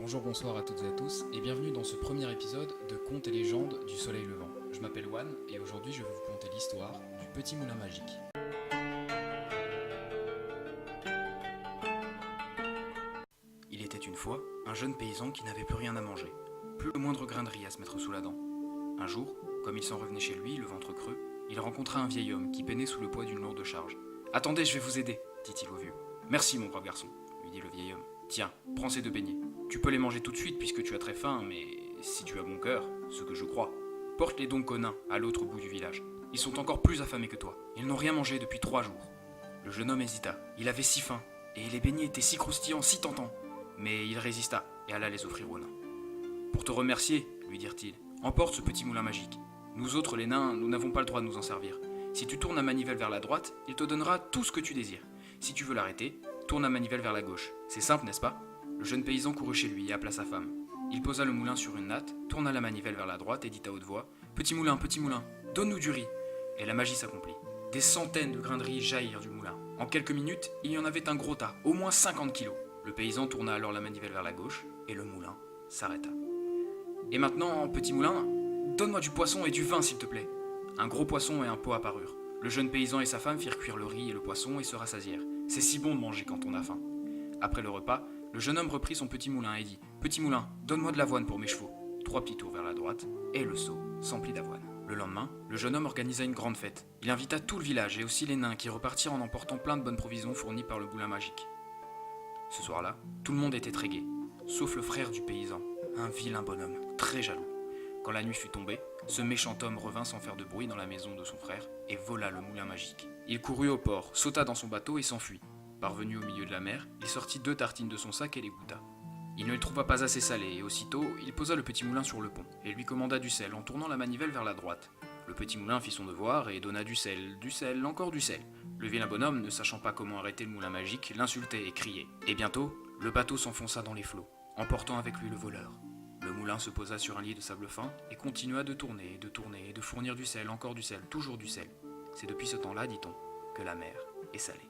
Bonjour, bonsoir à toutes et à tous, et bienvenue dans ce premier épisode de Contes et légendes du soleil levant. Je m'appelle Juan, et aujourd'hui je vais vous conter l'histoire du petit moulin magique. Il était une fois un jeune paysan qui n'avait plus rien à manger, plus le moindre grain de riz à se mettre sous la dent. Un jour, comme il s'en revenait chez lui, le ventre creux, il rencontra un vieil homme qui peinait sous le poids d'une lourde charge. « Attendez, je vais vous aider » dit-il au vieux. « Merci mon brave garçon » lui dit le vieil homme. « Tiens, prends ces deux beignets. Tu peux les manger tout de suite puisque tu as très faim, mais si tu as bon cœur, ce que je crois, porte-les donc aux nains à l'autre bout du village. Ils sont encore plus affamés que toi. Ils n'ont rien mangé depuis 3 jours. » Le jeune homme hésita. Il avait si faim, et les beignets étaient si croustillants, si tentants. Mais il résista et alla les offrir aux nains. « Pour te remercier, lui dirent-ils, emporte ce petit moulin magique. Nous autres, les nains, nous n'avons pas le droit de nous en servir. Si tu tournes la manivelle vers la droite, il te donnera tout ce que tu désires. Si tu veux l'arrêter, tourne la manivelle vers la gauche. C'est simple, n'est-ce pas ?» Le jeune paysan courut chez lui et appela sa femme. Il posa le moulin sur une natte, tourna la manivelle vers la droite et dit à haute voix « Petit moulin, donne-nous du riz !» Et la magie s'accomplit. Des centaines de grains de riz jaillirent du moulin. En quelques minutes, il y en avait un gros tas, au moins 50 kilos. Le paysan tourna alors la manivelle vers la gauche et le moulin s'arrêta. « Et maintenant, petit moulin, donne-moi du poisson et du vin, s'il te plaît. » Un gros poisson et un pot apparurent. Le jeune paysan et sa femme firent cuire le riz et le poisson et se rassasièrent. C'est si bon de manger quand on a faim. Après le repas, le jeune homme reprit son petit moulin et dit « Petit moulin, donne-moi de l'avoine pour mes chevaux. » 3 petits tours vers la droite, et le seau s'emplit d'avoine. Le lendemain, le jeune homme organisa une grande fête. Il invita tout le village et aussi les nains qui repartirent en emportant plein de bonnes provisions fournies par le moulin magique. Ce soir-là, tout le monde était très gai, sauf le frère du paysan, un vilain bonhomme, très jaloux. Quand la nuit fut tombée, ce méchant homme revint sans faire de bruit dans la maison de son frère et vola le moulin magique. Il courut au port, sauta dans son bateau et s'enfuit. Parvenu au milieu de la mer, il sortit 2 tartines de son sac et les goûta. Il ne les trouva pas assez salées et aussitôt, il posa le petit moulin sur le pont et lui commanda du sel en tournant la manivelle vers la droite. Le petit moulin fit son devoir et donna du sel, encore du sel. Le vilain bonhomme, ne sachant pas comment arrêter le moulin magique, l'insultait et criait. Et bientôt, le bateau s'enfonça dans les flots, emportant avec lui le voleur. Le moulin se posa sur un lit de sable fin et continua de tourner, et de fournir du sel, encore du sel, toujours du sel. C'est depuis ce temps-là, dit-on, que la mer est salée.